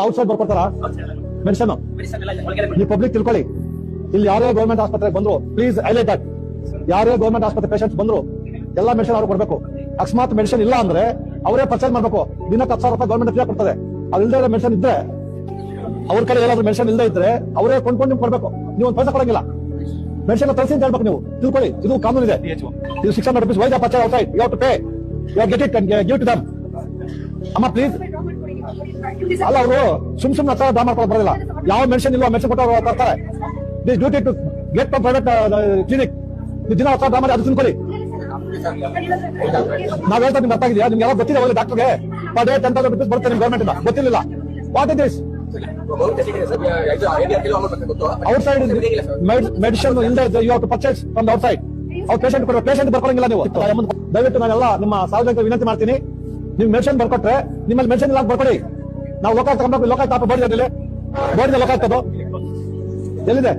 Outside ಬರ್ಕೊಡ್ತಾರ medicine ನೀವು public ತಿಳ್ಕೊಳ್ಳಿ. ಇಲ್ಲಿ ಯಾರೇ ಗೌರ್ಮೆಂಟ್ ಆಸ್ಪತ್ರೆಗೆ ಬಂದ್ರು ಪ್ಲೀಸ್ ಹೈಲೈಟ್ ದಟ್. ಯಾರೇ ಗೌರ್ಮೆಂಟ್ ಆಸ್ಪತ್ರೆ ಪೇಷಂಟ್ಸ್ ಬಂದ್ರು ಎಲ್ಲಾ ಮೆಡಿಸಿನ್ ಅವ್ರು ಕೊಡ್ಬೇಕು. ಅಕಸ್ಮಾತ್ ಮೆಡಿಸಿನ್ ಇಲ್ಲ ಅಂದ್ರೆ ಅವರೇ ಪರ್ಚೇಸ್ ಮಾಡ್ಬೇಕು. ದಿನಕ್ಕೆ 10,000 ರೂಪಾಯಿ ಗೌರ್ಮೆಂಟ್ ಫ್ರೀ ಕೊಡ್ತದೆ. ಅದಿಲ್ಲದೆ ಮೆಡಿಸಿನ್ ಇದ್ರೆ ಅವ್ರ ಕಡೆ ಏನಾದ್ರು ಮೆಡಿಸಿನ್ ಇಲ್ಲದೆ ಇದ್ರೆ ಅವರೇ ಕೊಂಡ್ಕೊಂಡು ನಿಮ್ಗೆ ಕೊಡ್ಬೇಕು. ನೀವು ಒಂದು ಪೈಸಾ ಕೊಡಂಗಿಲ್ಲ. ಮೆಡಿಸಿನ್ ತರಿಸಿ ಅಂತ ಹೇಳ್ಬೇಕು. ನೀವು ತಿಳ್ಕೊಳ್ಳಿ, ಇದು ಕಾನೂನು ಇದೆ. ಇದು 600 rupees why the purchase outside you have to pay. You get it and give to them. ಅಮ್ಮ ಪ್ಲೀಸ್. ಅಲ್ಲ, ಅವರು ಸುಮ್ನೆ ಹತ್ರ ಡ್ರಾ ಮಾಡ್ಕೊಂಡು ಬರೋದಿಲ್ಲ. ಯಾವ ಮೆಡಿಸಿನ್ ಇಲ್ವಾ ಮೆಡಿಸಿನ್ ಕೊಟ್ಟು ಅವ್ರು ತರ್ತಾರೆ. This duty to get from private clinic. ನೀವು ದಿನ ಹತ್ರ ಡ್ರಾ ಮಾಡಿ ಅದು ತಿನ್ಕೊಳ್ಳಿ. ನಾವ್ ಹೇಳ್ತಾ ನಿಮ್ಗೆ ಅರ್ಥ ಆಗಿದೆಯಾ? ನಿಮ್ಗೆ ಯಾವಾಗ ಗೊತ್ತಿದೆ ಒಳ್ಳೆ ಡಾಕ್ಟರ್ಗೆ ಪರ್ ಡೇ 10,000 rupees ಬರುತ್ತೆ ನಿಮ್ ಗೌರ್ಮೆಂಟ್ ಇಂದ. ಗೊತ್ತಿಲ್ಲ. What is this? Outside medicine ಇಲ್ಲದೆ you have to purchase from outside. ಅವ್ರು ಪೇಷಂಟ್ ಕೊಡುವ ಪೇಷಂಟ್ ಬರ್ಕೊಳ್ಳಂಗಿಲ್ಲ ನೀವು. ದಯವಿಟ್ಟು ನಾನೆಲ್ಲ ನಿಮ್ಮ ಸಾರ್ವಜನಿಕ ವಿನಂತಿ ಮಾಡ್ತೀನಿ. ನೀವು ಮೆಡಿಸಿನ್ ಬರ್ಕೊಟ್ರೆ ನಿಮ್ಮಲ್ಲಿ ಮೆಡಿಸಿನ್ ಇಲ್ಲ ಬರ್ಕೊಡಿ. ನಾವು ಲೋಕಾಯುಕ್ತ ಲೋಕಾಯುಕ್ತ ಬೋರ್ಡ್ ಲೋಕಾಯುಕ್ತದು ಎಲ್ಲಿದೆ?